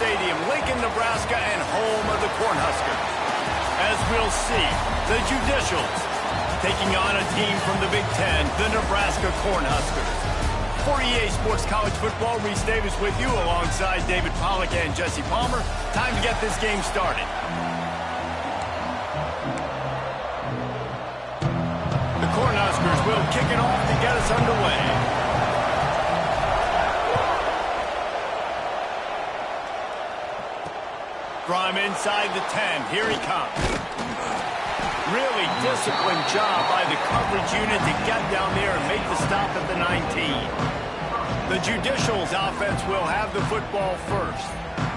Stadium, Lincoln, Nebraska, and home of the Cornhuskers. As we'll see, the Judicials taking on a team from the Big Ten, the Nebraska Cornhuskers. For EA Sports College Football, Reese Davis with you alongside David Pollack and Jesse Palmer. Time to get this game started. The Cornhuskers will kick it off to get us underway. From inside the 10, here he comes. Really disciplined job by the coverage unit to get down there and make the stop at the 19. The Judicials offense will have the football first.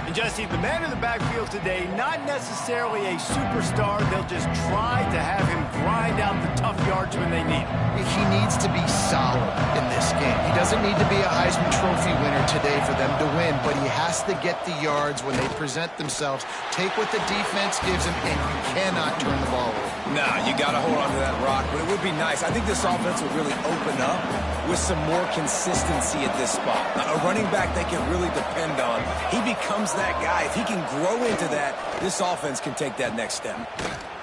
And Jesse, the man in the backfield today, not necessarily a superstar. They'll just try to have him grind out the tough yards when they need him. He needs to be solid in this game. He doesn't need to be a Heisman Trophy winner today for them to win, but he has to get the yards when they present themselves. Take what the defense gives him, and you cannot turn the ball over. Nah, you got to hold on to that rock, but it would be nice. I think this offense would really open up with some more consistency at this spot. A running back they can really depend on. He becomes that guy. If he can grow into that, this offense can take that next step.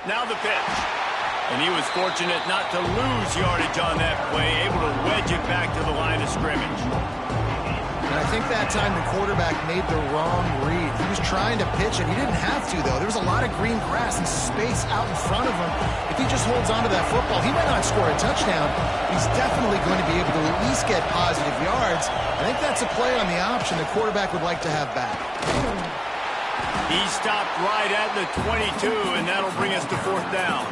Now the pitch. And he was fortunate not to lose yardage on that play, able to wedge it back to the line of scrimmage. And I think that time the quarterback made the wrong read. He was trying to pitch it. He didn't have to, though. There was a lot of green grass and space out in front of him. If he just holds on to that football, he might not score a touchdown. He's definitely going to be able to at least get positive yards. I think that's a play on the option the quarterback would like to have back. He stopped right at the 22, and that'll bring us to fourth down.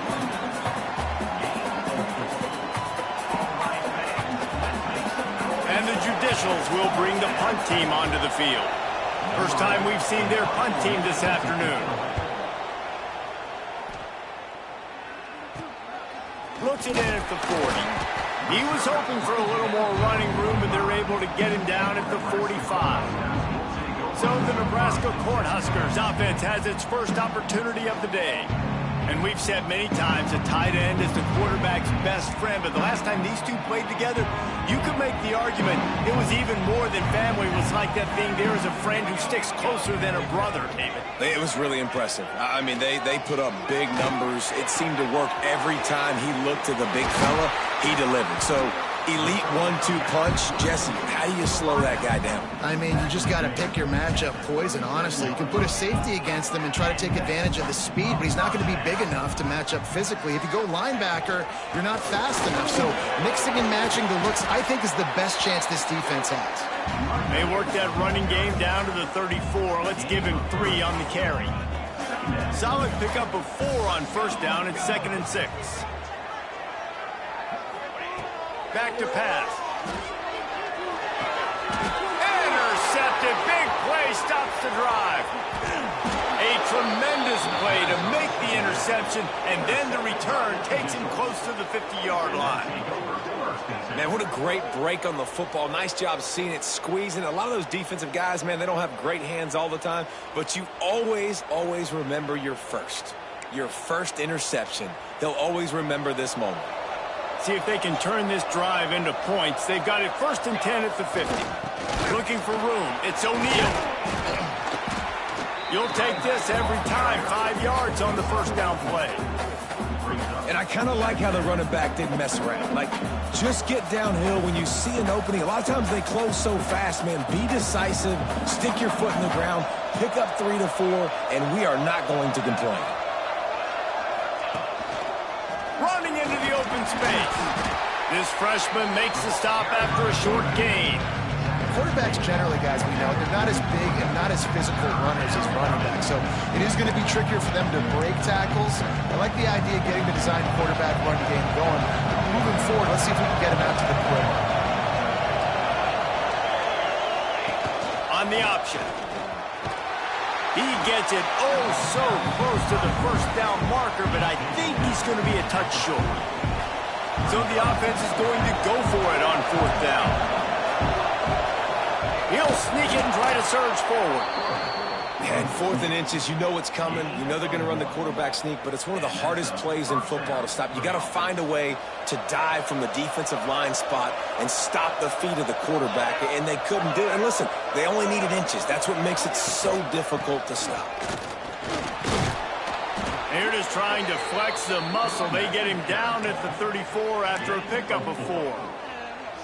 And the Judicials will bring the punt team onto the field. First time we've seen their punt team this afternoon. Looks it in at the 40. He was hoping for a little more running room, but they're able to get him down at the 45. So the Nebraska Cornhuskers offense has its first opportunity of the day. And we've said many times a tight end is the quarterback's best friend, but the last time these two played together, you could make the argument it was even more than family. It was like that thing, there is a friend who sticks closer than a brother, David. It was really impressive. I mean, they put up big numbers. It seemed to work every time he looked to the big fella. He delivered. So, elite 1-2 punch. Jesse, how do you slow that guy down? I mean, you just got to pick your matchup poison, honestly. You can put a safety against him and try to take advantage of the speed, but he's not going to be big enough to match up physically. If you go linebacker, you're not fast enough. So mixing and matching the looks, I think, is the best chance this defense has. They worked that running game down to the 34. Let's give him 3 on the carry. Solid pickup of 4 on first down at 2nd and 6. Back to pass. Intercepted. Big play. Stops the drive. A tremendous play to make the interception, and then the return takes him close to the 50-yard line. Man, what a great break on the football. Nice job seeing it, squeezing. A lot of those defensive guys, man, they don't have great hands all the time, but you always, always remember your first interception. They'll always remember this moment. See if they can turn this drive into points. They've got it 1st and 10 at the 50. Looking for room. It's O'Neal. You'll take this every time. 5 yards on the first down play. And I kind of like how the running back didn't mess around. Like, just get downhill when you see an opening. A lot of times they close so fast, man. Be decisive. Stick your foot in the ground. Pick up 3 to 4, and we are not going to complain. Running into the open space. This freshman makes the stop after a short gain. Quarterbacks generally, guys, we know, they're not as big and not as physical runners as running backs. So it is going to be trickier for them to break tackles. I like the idea of getting the design quarterback run game going. Moving forward, let's see if we can get him out to the perimeter. On the option. He gets it so close to the first down marker, but I think he's going to be a touch short. So the offense is going to go for it on 4th down. He'll sneak it and try to surge forward. And 4th and inches, you know what's coming. You know they're going to run the quarterback sneak, but it's one of the hardest plays in football to stop. You got to find a way to dive from the defensive line spot and stop the feet of the quarterback, and they couldn't do it. And listen, they only needed inches. That's what makes it so difficult to stop. They're just trying to flex the muscle. They get him down at the 34 after a pickup of 4.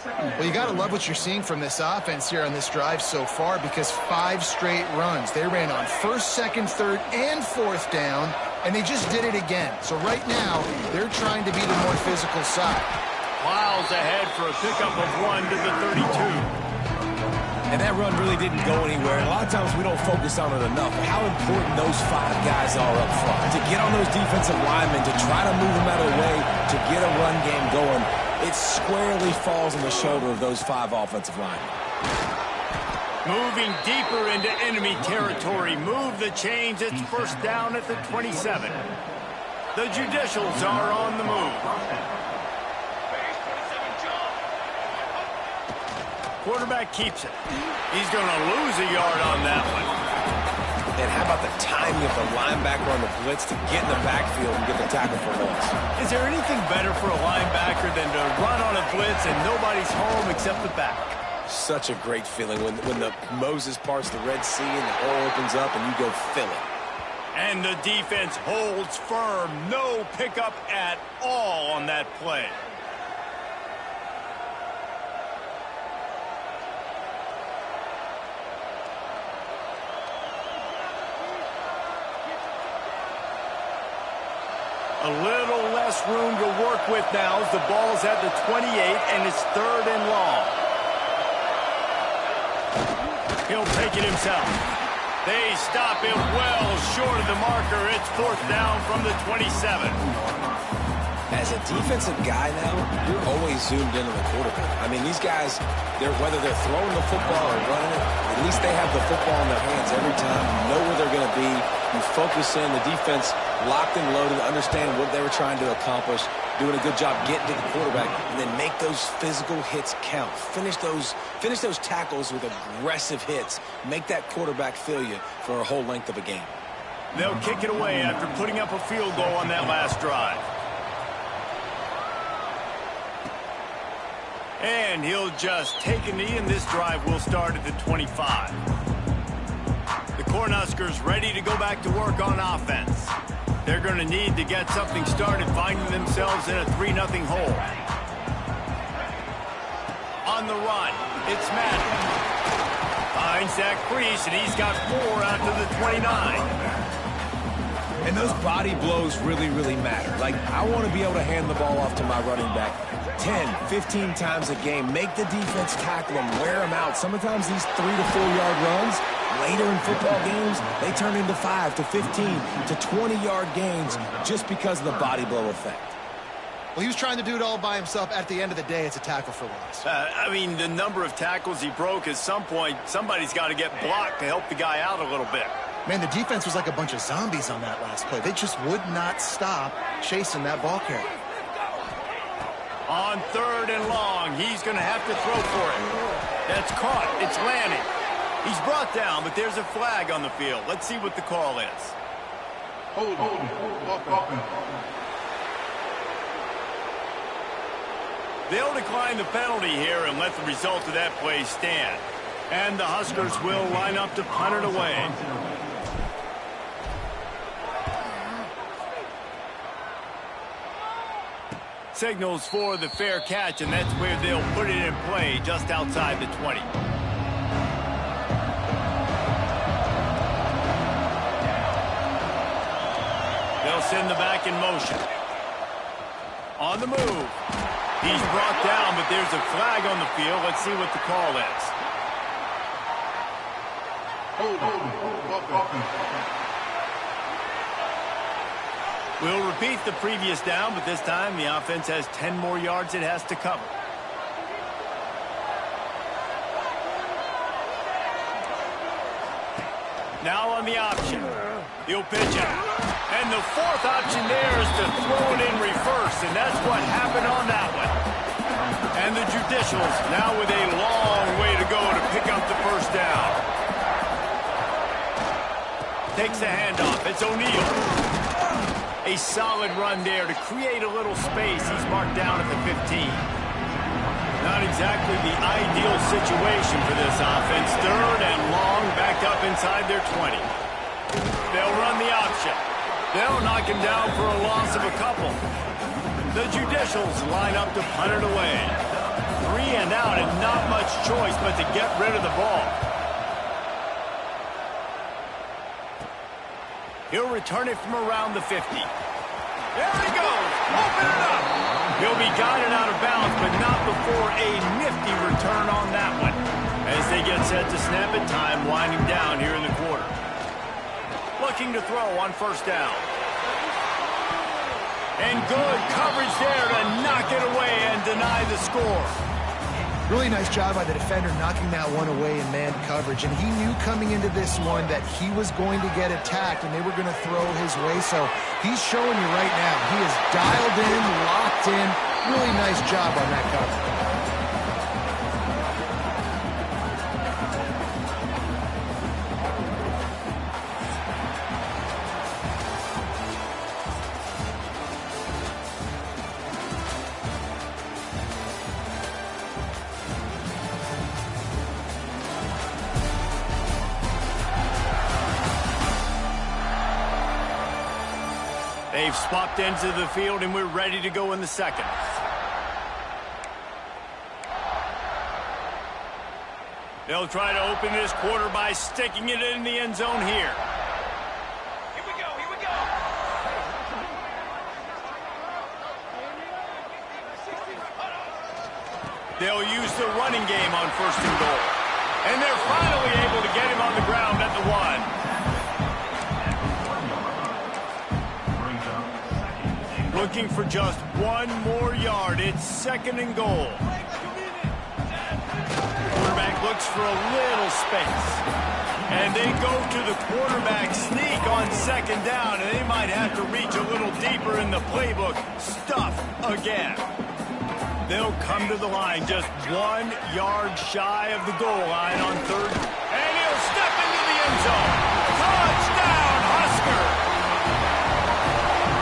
Well, you got to love what you're seeing from this offense here on this drive so far, because 5 straight runs. They ran on 1st, 2nd, 3rd, and 4th down, and they just did it again. So right now, they're trying to be the more physical side. Miles ahead for a pickup of 1 to the 32. And that run really didn't go anywhere. And a lot of times we don't focus on it enough. But how important those 5 guys are up front. To get on those defensive linemen, to try to move them out of the way, to get a run game going, it squarely falls on the shoulder of those 5 offensive linemen. Moving deeper into enemy territory. Move the chains. It's 1st down at the 27. The Judicials are on the move. Quarterback keeps it. He's going to lose a yard on that one. And how about the timing of the linebacker on the blitz to get in the backfield and get the tackle for loss? Is there anything better for a linebacker than to run on a blitz and nobody's home except the back? Such a great feeling when the Moses parts the Red Sea and the hole opens up and you go fill it. And the defense holds firm. No pickup at all on that play. A little less room to work with now as the ball's at the 28 and it's 3rd and long. He'll take it himself. They stop him well short of the marker. It's 4th down from the 27. As a defensive guy now, you're always zoomed in on the quarterback. I mean, these guys, whether they're throwing the football or running it, at least they have the football in their hands every time. You know where they're going to be. You focus in. The defense locked and loaded, understand what they were trying to accomplish, doing a good job getting to the quarterback, and then make those physical hits count. Finish those tackles with aggressive hits. Make that quarterback feel you for a whole length of a game. They'll kick it away after putting up a field goal on that last drive. And he'll just take a knee, and this drive will start at the 25. The Cornhuskers ready to go back to work on offense. They're going to need to get something started, finding themselves in a 3-0 hole. On the run, it's Madden. Finds Zach Priest, and he's got 4 out to the 29. And those body blows really, really matter. Like, I want to be able to hand the ball off to my running back 10, 15 times a game. Make the defense tackle them, wear them out. Sometimes these 3 to 4 yard runs, later in football games, they turn into 5 to 15 to 20-yard gains just because of the body blow effect. Well, he was trying to do it all by himself. At the end of the day, it's a tackle for loss. I mean, the number of tackles he broke, at some point, somebody's got to get blocked to help the guy out a little bit. Man, the defense was like a bunch of zombies on that last play. They just would not stop chasing that ball carrier. On 3rd and long, he's going to have to throw for it. That's caught. It's landing. He's brought down, but there's a flag on the field. Let's see what the call is. Hold on. They'll decline the penalty here and let the result of that play stand. And the Huskers will line up to punt it away. Signals for the fair catch, and that's where they'll put it in play just outside the 20. They'll send the back in motion. On the move. He's brought down, but there's a flag on the field. Let's see what the call is. We'll repeat the previous down, but this time the offense has 10 more yards it has to cover. Now on the option. He'll pitch it. And the 4th option there is to throw it in reverse, and that's what happened on that one. And the Judicials now with a long way to go to pick up the 1st down. Takes the handoff. It's O'Neal. A solid run there to create a little space. He's marked down at the 15. Not exactly the ideal situation for this offense. Third and long, backed up inside their 20. They'll run the option. They'll knock him down for a loss of a couple. The Judicials line up to punt it away. 3 and out and not much choice but to get rid of the ball. He'll return it from around the 50. There he goes. Open it up. He'll be guided out of bounds, but not before a nifty return on that one. As they get set to snap it, time winding down here in the quarter. Looking to throw on first down. And good coverage there to knock it away and deny the score. Really nice job by the defender knocking that one away in man coverage. And he knew coming into this one that he was going to get attacked and they were going to throw his way. So he's showing you right now. He is dialed in, locked in. Really nice job on that coverage. They've swapped ends of the field, and we're ready to go in the second. They'll try to open this quarter by sticking it in the end zone here. Here we go, here we go. They'll use the running game on first and goal. And they're finally able to get him on the ground at the 1. Looking for just one more yard. It's second and goal. Quarterback looks for a little space. And they go to the quarterback sneak on second down, and they might have to reach a little deeper in the playbook. Stuff again. They'll come to the line just 1 yard shy of the goal line on third. And he'll step into the end zone. Touchdown, Husker!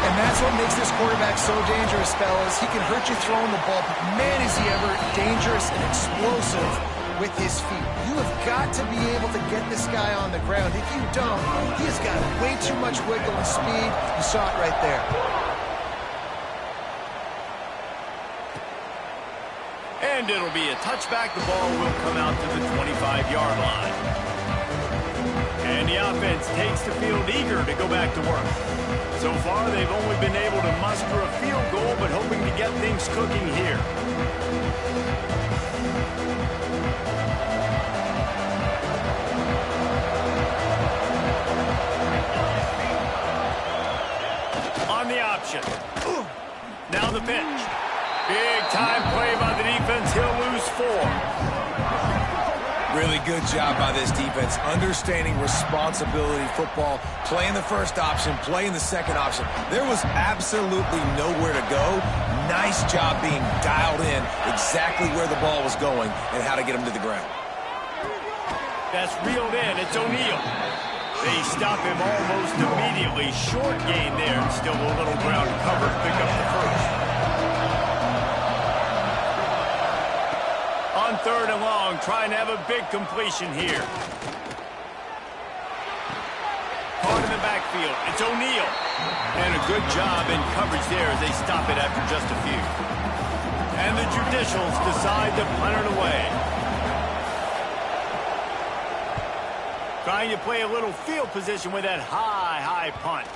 And that's what makes this quarterback so dangerous, fellas. He can hurt you throwing the ball, but man, is he ever dangerous and explosive with his feet. You have got to be able to get this guy on the ground. If you don't, he has got way too much wiggle and speed. You saw it right there. And it'll be a touchback. The ball will come out to the 25-yard line. And the offense takes the field eager to go back to work. So far, they've only been able to muster a field goal, but hoping to get things cooking here. On the option. Now the pitch. Big time play by the defense. He'll lose 4. Really good job by this defense, understanding responsibility football, playing the first option, playing the second option. There was absolutely nowhere to go. Nice job being dialed in exactly where the ball was going and how to get him to the ground. That's reeled in. It's O'Neal. They stop him almost immediately. Short gain there. Still a little ground cover to pick up the first. On third and long, trying to have a big completion here. Caught in the backfield. It's O'Neal. And a good job in coverage there as they stop it after just a few. And the Judicials decide to punt it away. Trying to play a little field position with that high punt.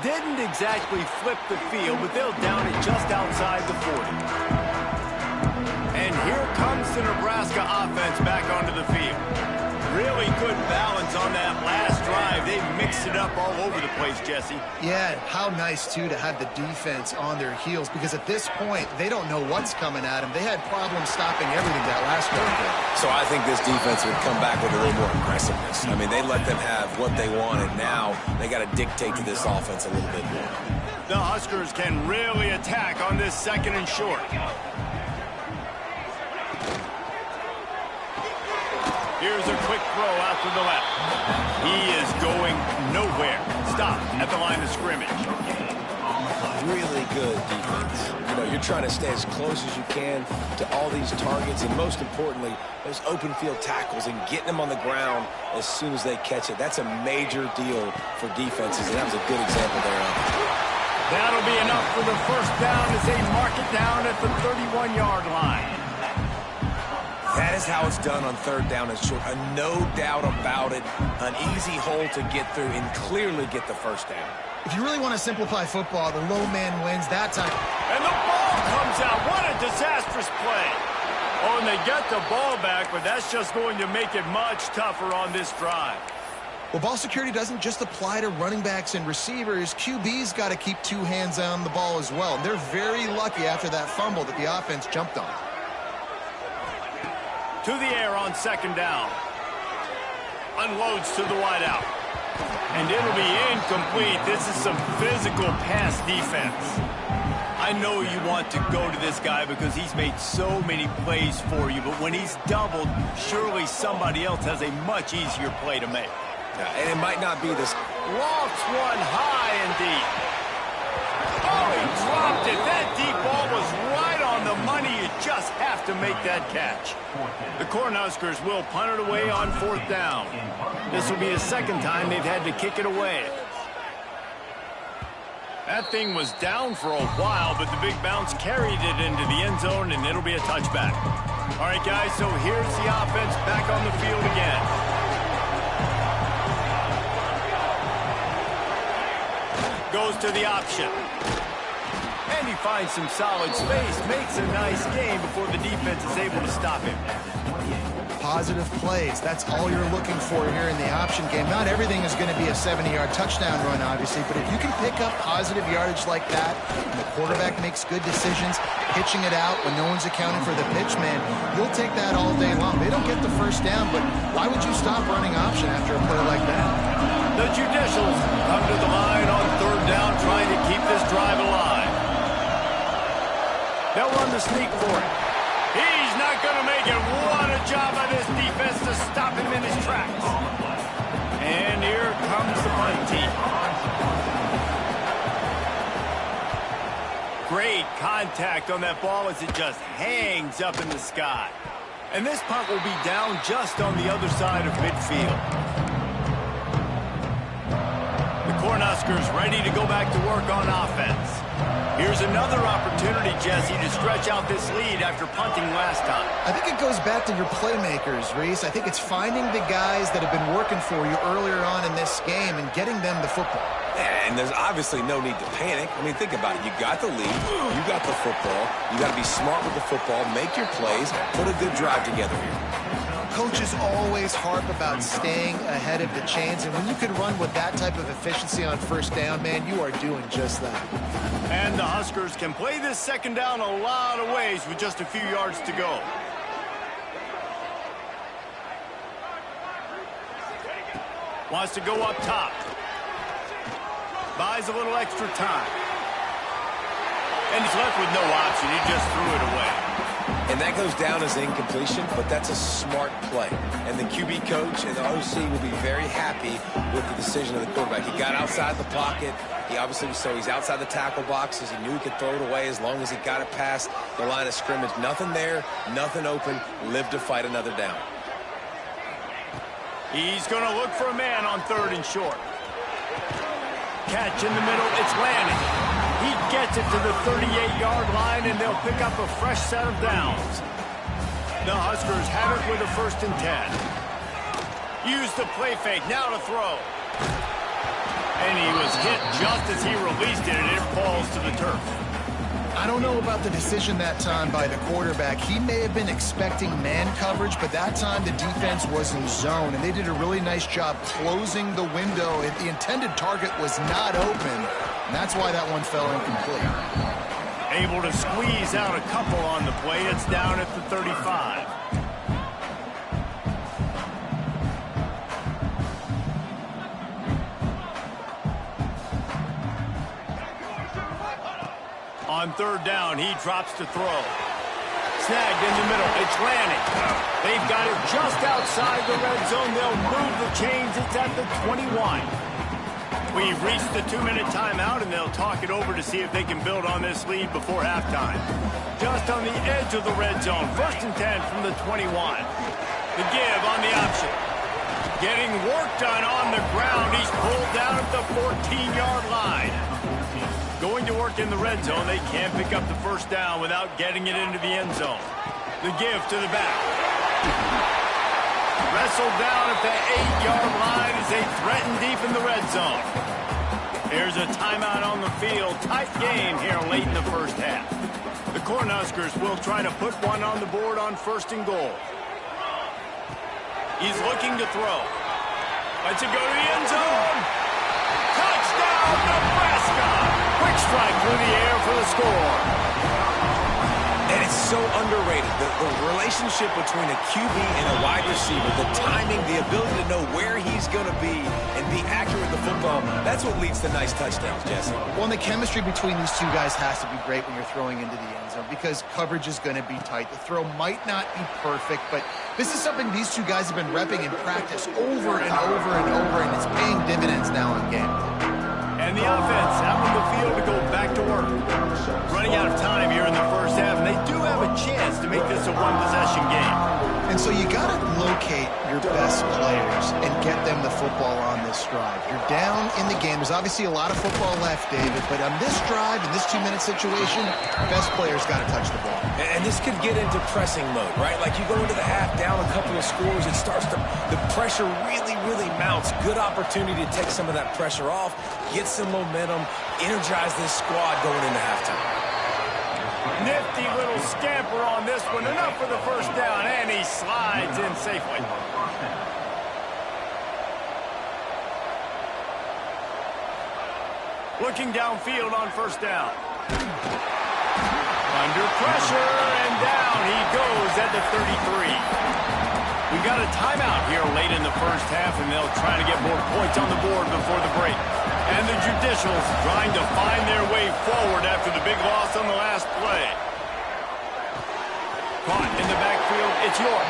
Didn't exactly flip the field, but they'll down it just outside the 40. And here comes the Nebraska offense back onto the field. Really good balance on that last drive. They mixed it up all over the place, Jesse. Yeah, how nice, too, to have the defense on their heels, because at this point, they don't know what's coming at them. They had problems stopping everything that last drive. So I think this defense would come back with a little more aggressiveness. I mean, they let them have what they wanted. Now they got to dictate to this offense a little bit more. The Huskers can really attack on this second and short. Here's a quick throw out to the left. He is going nowhere. Stop at the line of scrimmage. Really good defense. You know, you're trying to stay as close as you can to all these targets, and most importantly, those open field tackles and getting them on the ground as soon as they catch it. That's a major deal for defenses, and that was a good example there. That'll be enough for the first down as they mark it down at the 31-yard line. That is how it's done on third down and short. No doubt about it. An easy hole to get through and clearly get the first down. If you really want to simplify football, the low man wins that time. And the ball comes out. What a disastrous play. Oh, and they get the ball back, but that's just going to make it much tougher on this drive. Well, ball security doesn't just apply to running backs and receivers. QB's got to keep two hands on the ball as well. And they're very lucky after that fumble that the offense jumped on. To the air on second down. Unloads to the wideout. And it'll be incomplete. This is some physical pass defense. I know you want to go to this guy because he's made so many plays for you, but when he's doubled, surely somebody else has a much easier play to make. Yeah, and it might not be this. Lofts one high and deep. Oh, he dropped it. That deep ball was right on the money. You just have to make that catch. The Cornhuskers will punt it away on fourth down. This will be the second time they've had to kick it away. That thing was down for a while, but the big bounce carried it into the end zone, and it'll be a touchback. All right, guys, so here's the offense back on the field again. Goes to the option. And he finds some solid space, makes a nice game before the defense is able to stop him. Positive plays. That's all you're looking for here in the option game. Not everything is going to be a 70-yard touchdown run, obviously, but if you can pick up positive yardage like that, and the quarterback makes good decisions, pitching it out when no one's accounting for the pitch, man, you'll take that all day long. They don't get the first down, but why would you stop running option after a play like that? The Judicials come to the line on third down, trying to keep this drive alive. They'll run the sneak for it. He's not going to make it. What a job by this defense to stop him in his tracks. And here comes the punt team. Great contact on that ball as it just hangs up in the sky. And this punt will be down just on the other side of midfield. The Cornhuskers ready to go back to work on offense. Here's another opportunity, Jesse, to stretch out this lead after punting last time. I think it goes back to your playmakers, Reese. I think it's finding the guys that have been working for you earlier on in this game and getting them the football. And there's obviously no need to panic. I mean, think about it. You got the lead. You got the football. You got to be smart with the football. Make your plays. Put a good drive together here. Coaches always harp about staying ahead of the chains, and when you can run with that type of efficiency on first down, man, you are doing just that. And the Huskers can play this second down a lot of ways with just a few yards to go. Wants to go up top. Buys a little extra time. And he's left with no option. He just threw it away. And that goes down as an incompletion, but that's a smart play. And the QB coach and the OC will be very happy with the decision of the quarterback. He got outside the pocket. He obviously, so he's outside the tackle boxes. He knew he could throw it away as long as he got it past the line of scrimmage. Nothing there, nothing open. Live to fight another down. He's going to look for a man on third and short. Catch in the middle. It's Lanning. He gets it to the 38-yard line, and they'll pick up a fresh set of downs. The Huskers have it with a 1st and 10. Use the play fake. Now to throw. And he was hit just as he released it, and it falls to the turf. I don't know about the decision that time by the quarterback. He may have been expecting man coverage, but that time the defense was in zone, and they did a really nice job closing the window. The intended target was not open, and that's why that one fell incomplete. Able to squeeze out a couple on the play. It's down at the 35. On third down, he drops to throw. snagged in the middle. It's landing. They've got it just outside the red zone. They'll move the chains. It's at the 21. We've reached the 2-minute timeout, and they'll talk it over to see if they can build on this lead before halftime. Just on the edge of the red zone. 1st and 10 from the 21. The give on the option. Getting work done on the ground. He's pulled down at the 14-yard line. Going to work in the red zone. They can't pick up the first down without getting it into the end zone. The give to the back. Wrestled down at the 8-yard line as they threaten deep in the red zone. Here's a timeout on the field. Tight game here late in the first half. The Cornhuskers will try to put one on the board on 1st and goal. He's looking to throw. Lets it go to the end zone. Touchdown, Nebraska! Quick strike through the air for the score. And it's so underrated. The relationship between a QB and a wide receiver, the timing, the ability to know where he's going to be and be accurate with the football, that's what leads to nice touchdowns, Jesse. Well, and the chemistry between these two guys has to be great when you're throwing into the end zone because coverage is going to be tight. The throw might not be perfect, but this is something these two guys have been repping in practice over and over and over, and it's paying dividends now in game. And the offense out on the field to go back to work. Running out of time here in the first half, and they do have a chance to make this a one-possession game. And so you got to locate your best players and get them the football on this drive. You're down in the game. There's obviously a lot of football left, David, but on this drive, in this 2-minute situation, best players got to touch the ball. And this could get into pressing mode, right? Like you go into the half down a couple of scores, it starts to, the pressure really mounts. Good opportunity to take some of that pressure off, get some momentum, energize this squad going into halftime. Nifty little scamper on this one. Enough for the first down, and he slides in safely. Looking downfield on 1st down. Under pressure, and down he goes at the 33. We got a timeout here late in the first half, and they'll try to get more points on the board before the break. And the Judicials trying to find their way forward after the big loss on the last play. Caught in the backfield, it's York.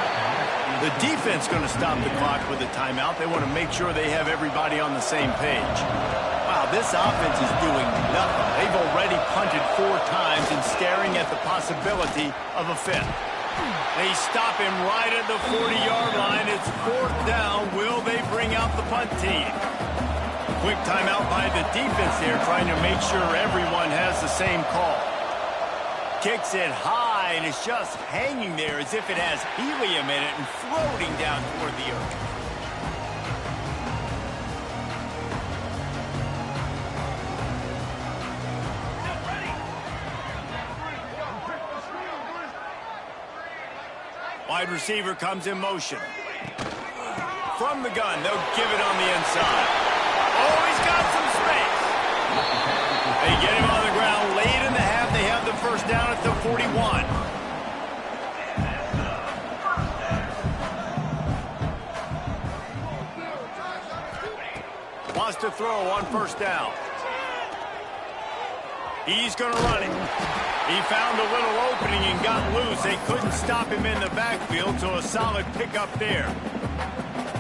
The defense going to stop the clock with a timeout. They want to make sure they have everybody on the same page. Wow, this offense is doing nothing. They've already punted 4 times and staring at the possibility of a 5th. They stop him right at the 40-yard line. It's 4th down. Will they bring out the punt team? Quick timeout by the defense there, trying to make sure everyone has the same call. Kicks it high, and it's just hanging there as if it has helium in it and floating down toward the earth. Wide receiver comes in motion. From the gun, they'll give it on the inside. Oh, he's got some space. They get him on the ground late in the half. They have the first down at the 41. Wants to throw on 1st down. He's going to run it. He found a little opening and got loose. They couldn't stop him in the backfield, so a solid pickup there.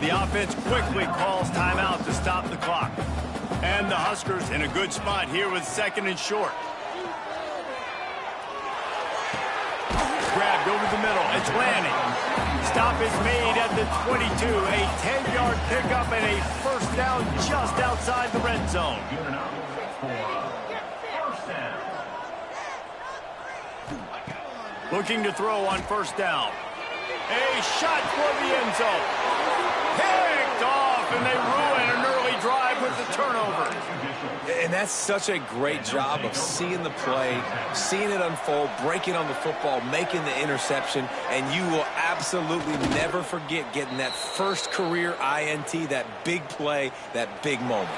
The offense quickly calls timeout to stop the clock. And the Huskers in a good spot here with 2nd and short. Grabbed over the middle. It's landing. Stop is made at the 22. A 10-yard pickup and a first down just outside the red zone. Looking to throw on 1st down. A shot for the end zone. Picked off, and they ruin an early drive with the turnover. And that's such a great job of seeing the play, seeing it unfold, breaking on the football, making the interception, and you will absolutely never forget getting that first career INT, that big play, that big moment.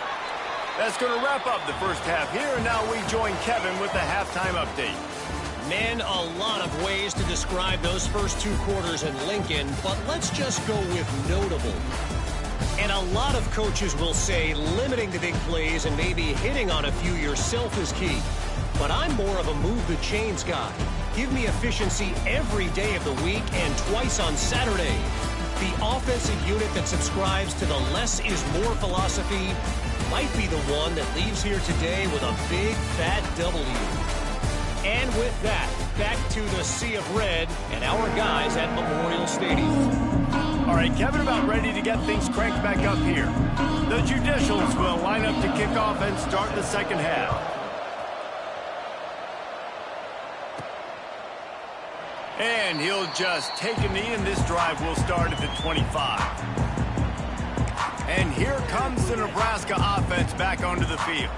That's going to wrap up the first half here, and now we join Kevin with the halftime update. Man, a lot of ways to describe those first 2 quarters in Lincoln, but let's just go with notable. And a lot of coaches will say limiting the big plays and maybe hitting on a few yourself is key. but I'm more of a move-the-chains guy. Give me efficiency every day of the week and twice on Saturday. The offensive unit that subscribes to the less is more philosophy might be the one that leaves here today with a big, fat W. And with that, back to the Sea of Red and our guys at Memorial Stadium. All right, Kevin, about ready to get things cranked back up here. The Judicials will line up to kick off and start the second half. And he'll just take a knee, and this drive will start at the 25. And here comes the Nebraska offense back onto the field.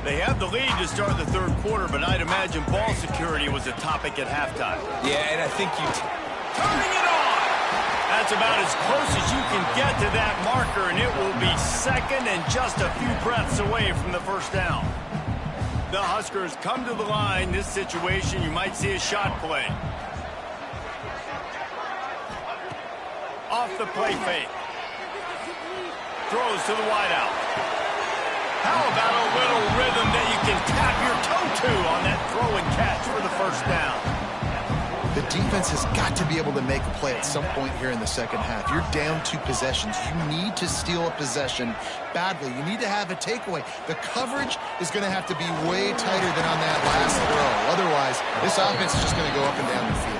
They have the lead to start the third quarter, but I'd imagine ball security was a topic at halftime. Yeah, and I think turning it on! That's about as close as you can get to that marker, and it will be second and just a few breaths away from the first down. The Huskers come to the line. This situation, you might see a shot play. Off the play fake. Throws to the wideout. How about a little rhythm that you can tap your toe to on that throw and catch for the first down? The defense has got to be able to make a play at some point here in the second half. You're down 2 possessions. You need to steal a possession badly. You need to have a takeaway. The coverage is going to have to be way tighter than on that last throw. Otherwise, this offense is just going to go up and down the field.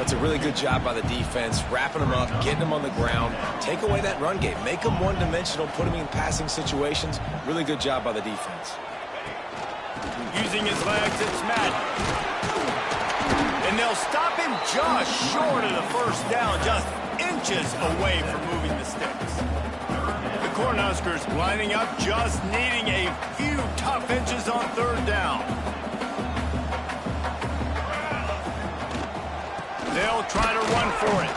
that's a really good job by the defense, wrapping them up, getting them on the ground, take away that run game, make them one-dimensional, put them in passing situations. Really good job by the defense. Using his legs, it's Madden. And they'll stop him just short of the first down, just inches away from moving the sticks. The Cornhuskers lining up, just needing a few tough inches on third down. They'll try to run for it.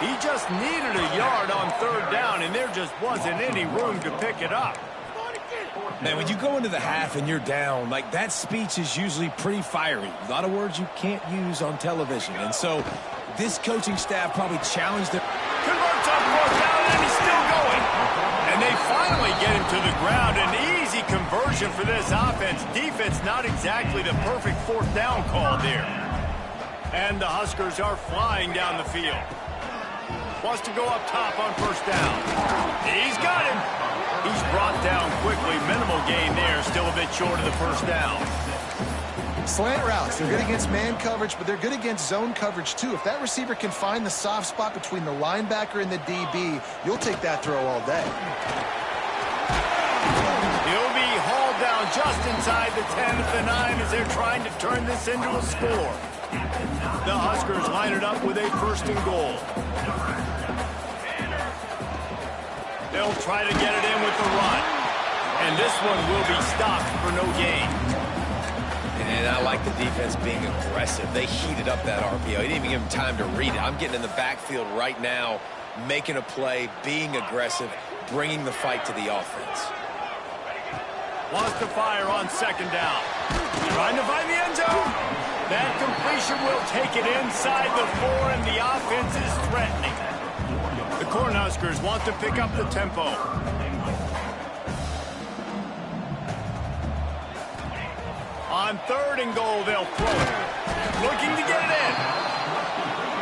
He just needed a yard on third down, and there just wasn't any room to pick it up. Man, when you go into the half and you're down, like, that speech is usually pretty fiery. A lot of words you can't use on television. And so this coaching staff probably challenged them. Converts on fourth down, and he's still going. And they finally get him to the ground. An easy conversion for this offense. Defense not exactly the perfect fourth down call there. And the Huskers are flying down the field. Wants to go up top on first down. He's got him. He's brought down quickly. Minimal gain there. Still a bit short of the first down. Slant routes, they're good against man coverage, but they're good against zone coverage too. If that receiver can find the soft spot between the linebacker and the DB, you'll take that throw all day. He'll be hauled down just inside the 10 at the 9 as they're trying to turn this into a score. The Huskers line it up with a first and goal. They'll try to get it in with the run. And this one will be stopped for no gain. And I like the defense being aggressive. They heated up that RPO. He didn't even give him time to read it. I'm getting in the backfield right now, making a play, being aggressive, bringing the fight to the offense. Wants to fire on second down. Trying to find the end zone. That completion will take it inside the 4, and the offense is threatening. The Cornhuskers want to pick up the tempo. On third and goal, they'll throw it. Looking to get it in.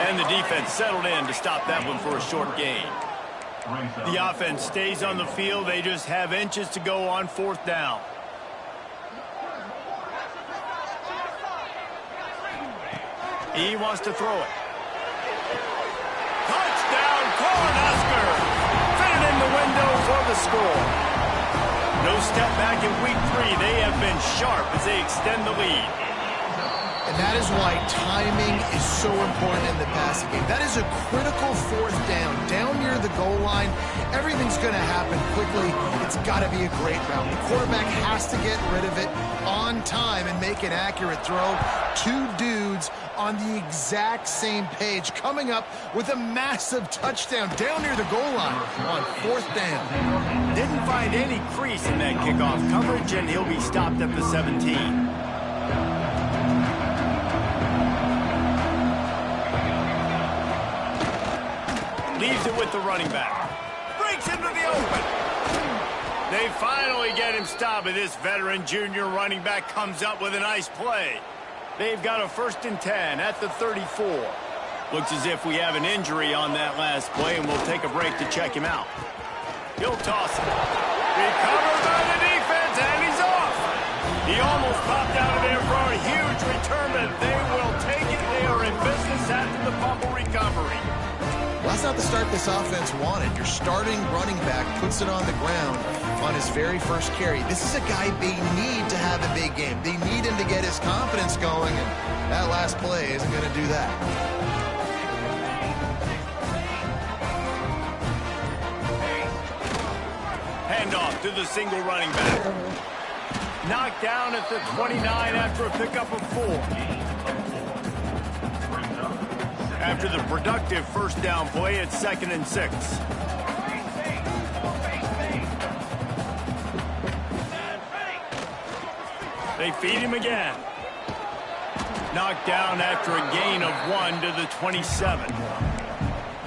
And the defense settled in to stop that one for a short gain. The offense stays on the field. They just have inches to go on fourth down. He wants to throw it. Touchdown, Cornhuskers! Fitted in the window for the score. No step back in week 3. They have been sharp as they extend the lead. And that is why timing is so important in the passing game. That is a critical fourth down. Down near the goal line, everything's going to happen quickly. It's got to be a great route. The quarterback has to get rid of it on time and make an accurate throw. 2 dudes on the exact same page, coming up with a massive touchdown down near the goal line on fourth down. Didn't find any crease in that kickoff coverage, and he'll be stopped at the 17. Leaves it with the running back. Breaks into the open. They finally get him stopped, and this veteran junior running back comes up with a nice play. They've got a 1st and 10 at the 34. Looks as if we have an injury on that last play, and we'll take a break to check him out. He'll toss it. Recovered by the defense, and he's off. He almost popped out of there for a huge return, but they will take it. They are in business after the fumble recovery. Well, that's not the start this offense wanted. Your starting running back puts it on the ground on his very first carry. This is a guy they need to have a big game. They need him to get his confidence going, and that last play isn't going to do that. Handoff to the single running back. Knocked down at the 29 after a pickup of 4. After the productive 1st down play, it's 2nd and 6. They feed him again. Knocked down after a gain of 1 to the 27.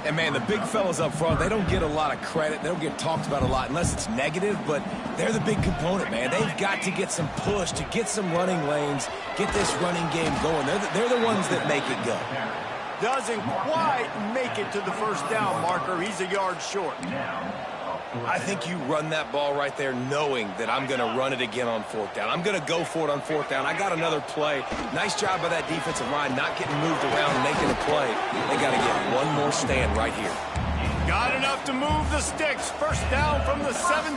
And, man, the big fellas up front, they don't get a lot of credit. They don't get talked about a lot unless it's negative, but they're the big component, man. They've got to get some push, to get some running lanes, get this running game going. They're the ones that make it go. Doesn't quite make it to the 1st down marker. He's a yard short. I think you run that ball right there knowing that I'm going to run it again on 4th down. I'm going to go for it on 4th down. I got another play. Nice job by that defensive line not getting moved around and making a play. They got to get one more stand right here. Got enough to move the sticks. 1st down from the 17.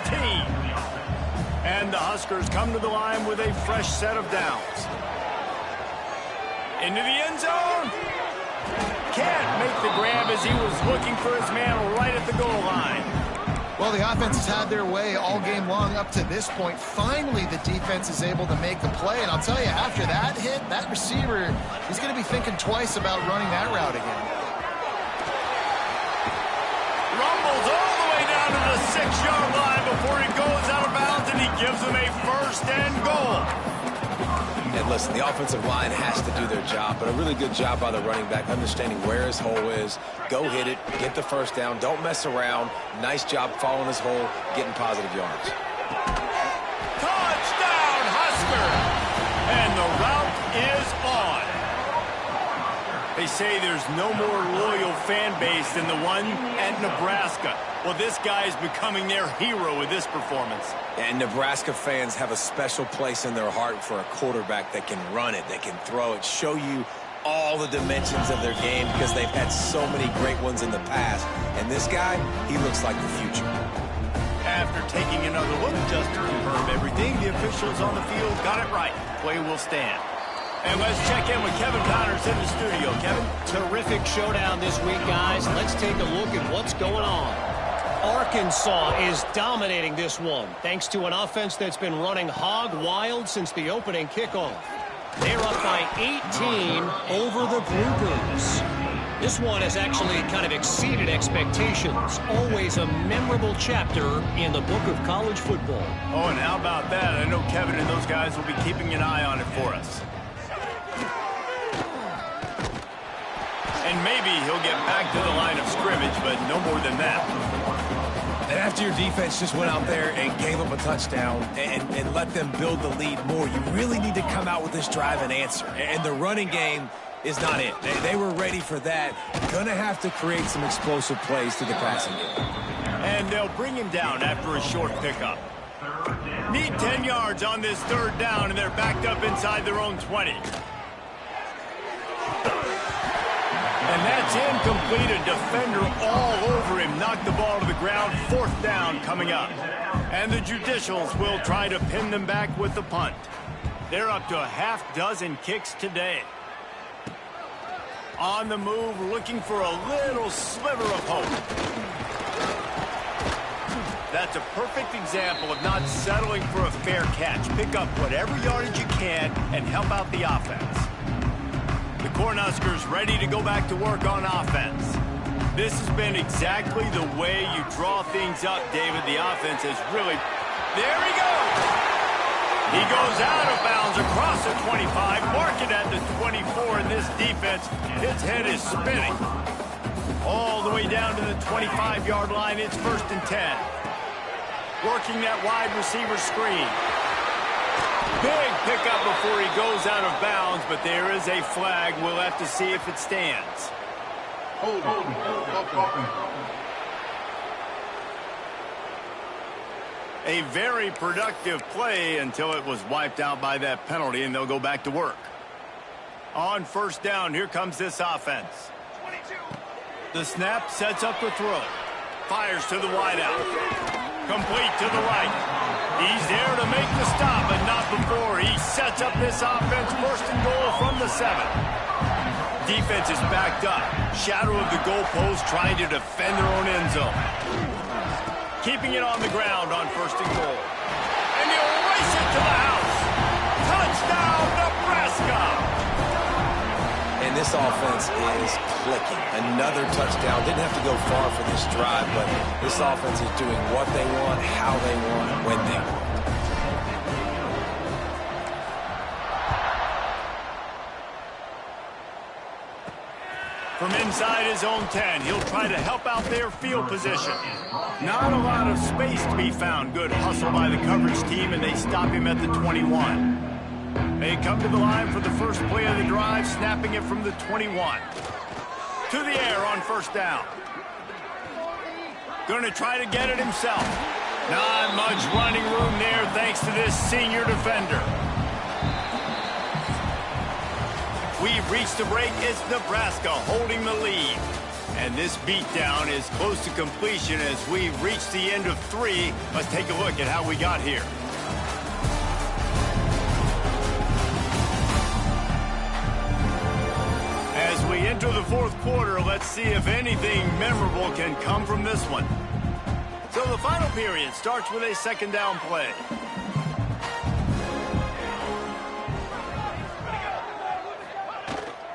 And the Huskers come to the line with a fresh set of downs. Into the end zone. Can't make the grab as he was looking for his man right at the goal line. Well, the offense has had their way all game long up to this point. Finally, the defense is able to make the play. And I'll tell you, after that hit, that receiver, he's going to be thinking twice about running that route again. Rumbles all the way down to the 6-yard line before he goes out of bounds, and he gives them a 1st and goal. And listen, the offensive line has to do their job, but a really good job by the running back, understanding where his hole is. Go hit it, get the 1st down, don't mess around. Nice job following his hole, getting positive yards. Touchdown, Husker! And the route is on. They say there's no more loyal fan base than the one at Nebraska. Well, this guy is becoming their hero with this performance. And Nebraska fans have a special place in their heart for a quarterback that can run it, that can throw it, show you all the dimensions of their game because they've had so many great ones in the past. And this guy, he looks like the future. After taking another look just to confirm everything, the officials on the field got it right. Play will stand. And let's check in with Kevin Connors in the studio. Kevin? Terrific showdown this week, guys. Let's take a look at what's going on. Arkansas is dominating this one, thanks to an offense that's been running hog wild since the opening kickoff. They're up by 18 over the Brewers. This one has actually kind of exceeded expectations. Always a memorable chapter in the book of college football. Oh, and how about that? I know Kevin and those guys will be keeping an eye on it for us. And maybe he'll get back to the line of scrimmage, but no more than that. And after your defense just went out there and gave up a touchdown and let them build the lead more, you really need to come out with this drive and answer. And the running game is not it. They were ready for that. Gonna have to create some explosive plays to the passing game. And they'll bring him down after a short pickup. Need 10 yards on this 3rd down, and they're backed up inside their own 20. And that's incomplete. A defender all over him. Knocked the ball to the ground. 4th down coming up. And the Judicials will try to pin them back with the punt. They're up to a half-dozen kicks today. On the move, looking for a little sliver of hope. That's a perfect example of not settling for a fair catch. Pick up whatever yardage you can and help out the offense. The Cornhuskers ready to go back to work on offense. This has been exactly the way you draw things up, David. The offense has really... There he goes! He goes out of bounds across the 25, mark it at the 24, and this defense, his head is spinning. All the way down to the 25-yard line, it's 1st and 10. working that wide receiver screen. Big pickup before he goes out of bounds, but there is a flag. We'll have to see if it stands. Hold. A very productive play until it was wiped out by that penalty, and they'll go back to work. On first down, here comes this offense. 22. The snap sets up the throw. Fires to the wideout. Complete to the right. He's there to make the stop, but not before he sets up this offense. First and goal from the 7. Defense is backed up. Shadow of the goalpost trying to defend their own end zone. Keeping it on the ground on first and goal. And he'll race it to the house. Touchdown, Nebraska! And this offense is clicking. Another touchdown. Didn't have to go far for this drive, but this offense is doing what they want, how they want, when they want. From inside his own 10, he'll try to help out their field position. Not a lot of space to be found. Good hustle by the coverage team, and they stop him at the 21. They come to the line for the first play of the drive, snapping it from the 21. To the air on first down. Going to try to get it himself. Not much running room there thanks to this senior defender. We've reached the break. It's Nebraska holding the lead. And this beatdown is close to completion as we've reached the end of 3. Let's take a look at how we got here. As we enter the fourth quarter, let's see if anything memorable can come from this one. So the final period starts with a second down play.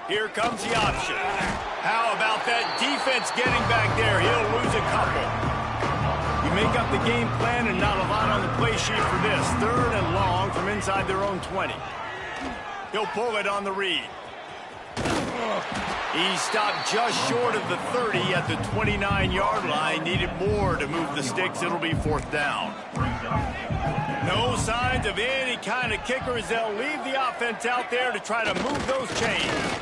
Here comes the option. How about that defense getting back there? He'll lose a couple. We make up the game plan and not a lot on the play sheet for this. Third and long from inside their own 20. He'll pull it on the read. He stopped just short of the 30 at the 29-yard line. Needed more to move the sticks. It'll be fourth down. No signs of any kind of kickers. They'll leave the offense out there to try to move those chains.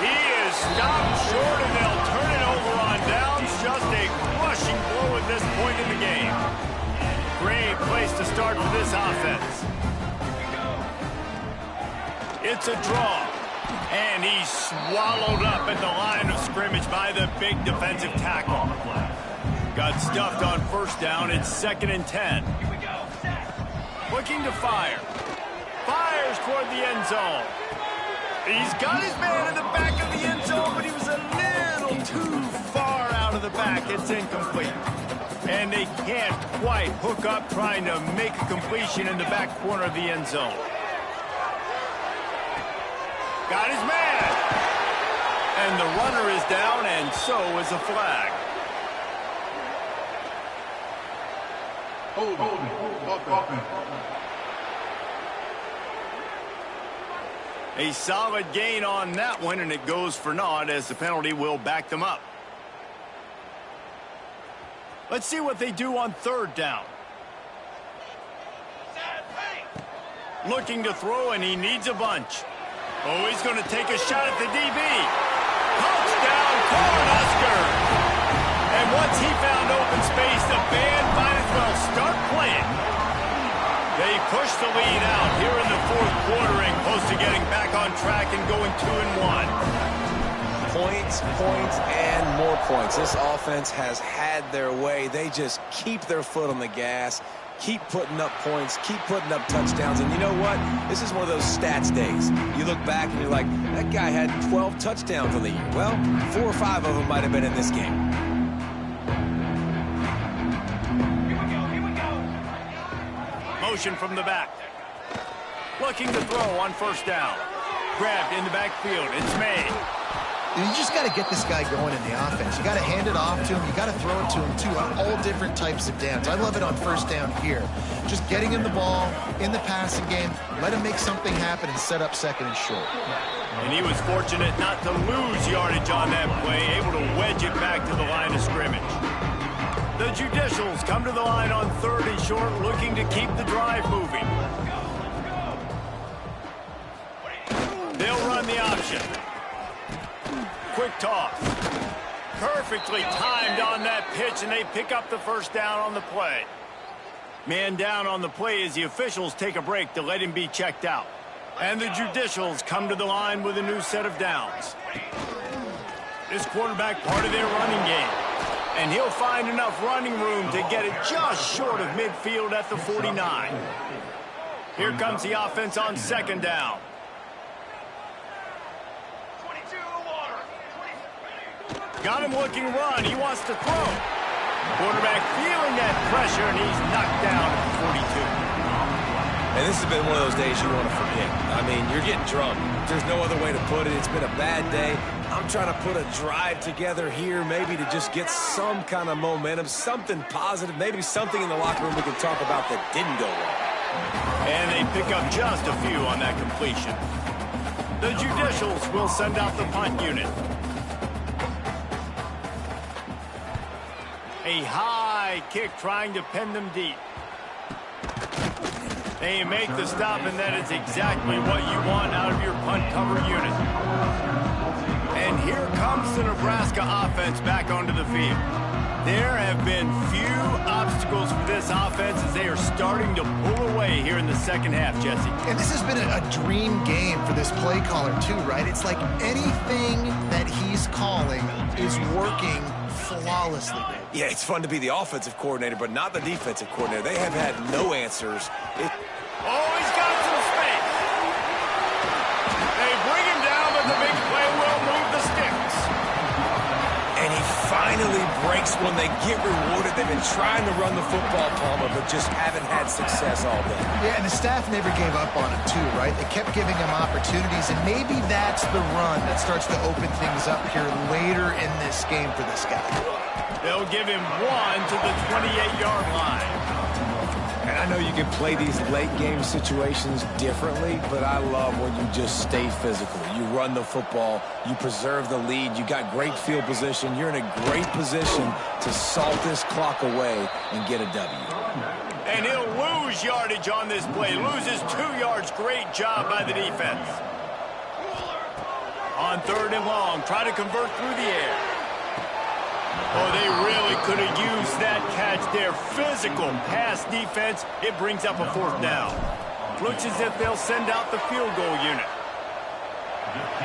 He is stopped short, and they'll turn it over on downs. Just a crushing blow at this point in the game. Great place to start for this offense. It's a draw. And he's swallowed up at the line of scrimmage by the big defensive tackle. Got stuffed on first down. It's 2nd and 10. Looking to fire. Fires toward the end zone. He's got his man in the back of the end zone, but he was a little too far out of the back. It's incomplete. And they can't quite hook up trying to make a completion in the back corner of the end zone. Got his man. And the runner is down, and so is a flag. Hold. A solid gain on that one, and it goes for naught as the penalty will back them up. Let's see what they do on third down. Looking to throw, and he needs a bunch. Oh, he's going to take a shot at the DB. Touchdown, Cornhuskers! And once he found open space, the band might as well start playing. They push the lead out here in the fourth quarter and close to getting back on track and going 2-1. Points, and more points. This offense has had their way. They just keep their foot on the gas. Keep putting up points, keep putting up touchdowns, and you know what? This is one of those stats days. You look back and you're like, that guy had 12 touchdowns on the year. Well, 4 or 5 of them might have been in this game. Here we go. Motion from the back. Looking to throw on first down. Grabbed in the backfield. It's made. You just got to get this guy going in the offense. You got to hand it off to him. You got to throw it to him, too, on all different types of downs. I love it on first down here. Just getting him the ball in the passing game, let him make something happen and set up second and short. And he was fortunate not to lose yardage on that play, able to wedge it back to the line of scrimmage. The Judicials come to the line on 3rd and short, looking to keep the drive moving. They'll run the option. Quick toss. Perfectly timed on that pitch, and they pick up the first down on the play. Man down on the play as the officials take a break to let him be checked out. And the Judicials come to the line with a new set of downs. This quarterback part of their running game. And he'll find enough running room to get it just short of midfield at the 49. Here comes the offense on 2nd down. Got him looking run. He wants to throw. Quarterback feeling that pressure, and he's knocked down at the 42. And this has been one of those days you want to forget. I mean, you're getting drunk. There's no other way to put it. It's been a bad day. I'm trying to put a drive together here, maybe to just get some kind of momentum, something positive, maybe something in the locker room we can talk about that didn't go wrong. And they pick up just a few on that completion. The Judicials will send out the punt unit. A high kick trying to pin them deep. They make the stop, and that is exactly what you want out of your punt cover unit. And here comes the Nebraska offense back onto the field. There have been few obstacles for this offense as they are starting to pull away here in the 2nd half, Jesse. And this has been a dream game for this play caller too, right? It's like anything that he's calling is working flawlessly. Yeah, it's fun to be the offensive coordinator, but not the defensive coordinator. They have had no answers. Oh, he's got some space. They bring him down, but the big play will move the sticks. And he finally breaks when they get rewarded. They've been trying to run the football, Palmer, but just haven't had success all day. Yeah, and the staff never gave up on him too, right? They kept giving him opportunities, and maybe that's the run that starts to open things up here later in this game for this guy. They'll give him 1 to the 28-yard line. And I know you can play these late game situations differently, but I love when you just stay physical. You run the football, you preserve the lead, you got great field position, you're in a great position to salt this clock away and get a W. And he'll lose yardage on this play. Loses 2 yards. Great job by the defense. On 3rd and long, try to convert through the air. Oh, they really could have used that catch there. Physical pass defense. It brings up a 4th down. Looks as if they'll send out the field goal unit.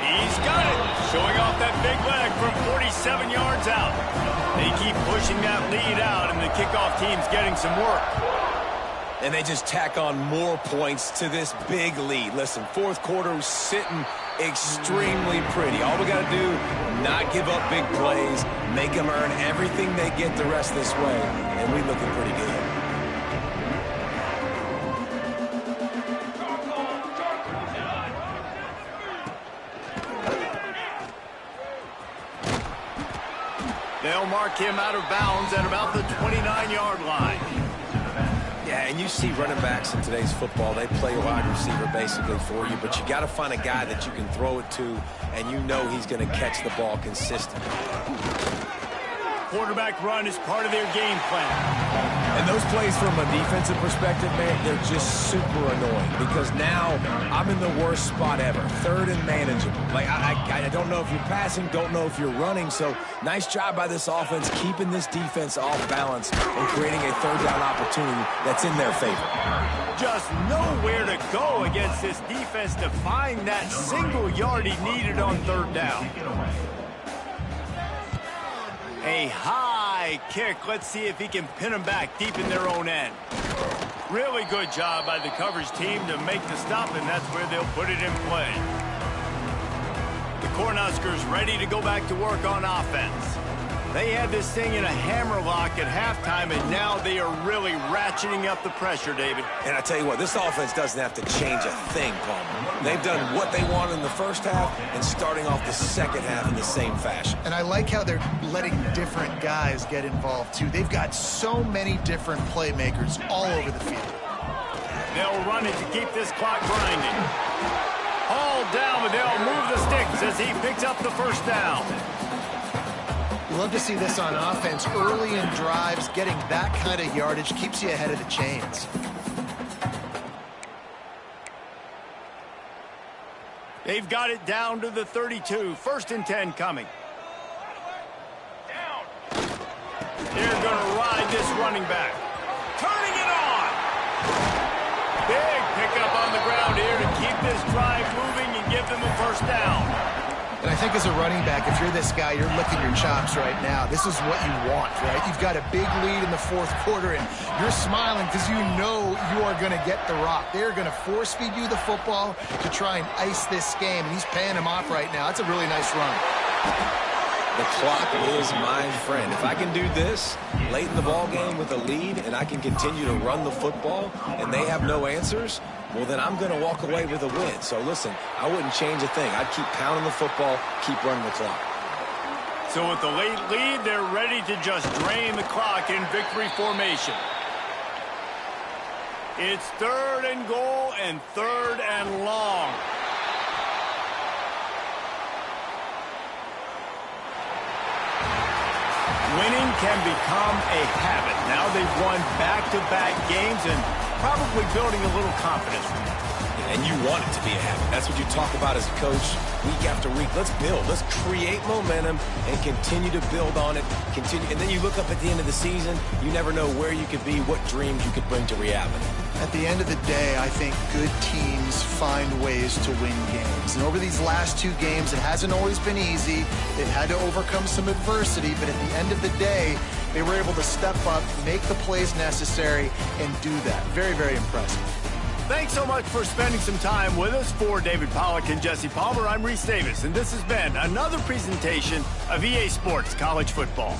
He's got it. Showing off that big leg from 47 yards out. They keep pushing that lead out, and the kickoff team's getting some work. And they just tack on more points to this big lead. Listen, 4th quarter sitting extremely pretty. All we got to do, not give up big plays, make them earn everything they get the rest of this way, and we looking pretty good. They'll mark him out of bounds at about the 29-yard line. Yeah, and you see running backs in today's football, they play a wide receiver basically for you, but you got to find a guy that you can throw it to, and you know he's going to catch the ball consistently. Quarterback run is part of their game plan. And those plays from a defensive perspective, man, they're just super annoying because now I'm in the worst spot ever, 3rd and manageable. Like, I don't know if you're passing, don't know if you're running, so nice job by this offense keeping this defense off balance and creating a 3rd down opportunity that's in their favor. Just nowhere to go against this defense to find that single yard he needed on 3rd down. A high kick. Let's see if he can pin them back deep in their own end. Really good job by the coverage team to make the stop, and that's where they'll put it in play. The Cornhuskers ready to go back to work on offense. They had this thing in a hammerlock at halftime, and now they are really ratcheting up the pressure, David. And I tell you what, this offense doesn't have to change a thing, Palmer. They've done what they wanted in the first half and starting off the second half in the same fashion. And I like how they're letting different guys get involved, too. They've got so many different playmakers all over the field. They'll run it to keep this clock grinding. Hauled down, but they'll move the sticks as he picks up the first down. Love to see this on offense. Early in drives, getting that kind of yardage keeps you ahead of the chains. They've got it down to the 32. 1st and 10 coming. They're going to ride this running back. Turning it on. Big pickup on the ground here to keep this drive moving and give them a 1st down. And I think as a running back, if you're this guy, you're licking your chops right now. This is what you want, right? You've got a big lead in the 4th quarter, and you're smiling because you know you are going to get the rock. They're going to force feed you the football to try and ice this game, and he's paying him off right now. That's a really nice run. The clock is my friend. If I can do this late in the ball game with a lead and I can continue to run the football and they have no answers, well, then I'm going to walk away with a win. So, listen, I wouldn't change a thing. I'd keep pounding the football, keep running the clock. So with the late lead, they're ready to just drain the clock in victory formation. It's 3rd and goal and 3rd and long. Winning can become a habit. Now they've won back-to-back games and probably building a little confidence from that. And you want it to be a habit. That's what you talk about as a coach week after week. Let's build. Let's create momentum and continue to build on it. Continue, and then you look up at the end of the season, you never know where you could be, what dreams you could bring to reality. At the end of the day, I think good teams find ways to win games. And over these last 2 games, it hasn't always been easy. They've had to overcome some adversity, but at the end of the day, they were able to step up, make the plays necessary, and do that. Very, very impressive. Thanks so much for spending some time with us. For David Pollack and Jesse Palmer, I'm Reese Davis, and this has been another presentation of EA Sports College Football.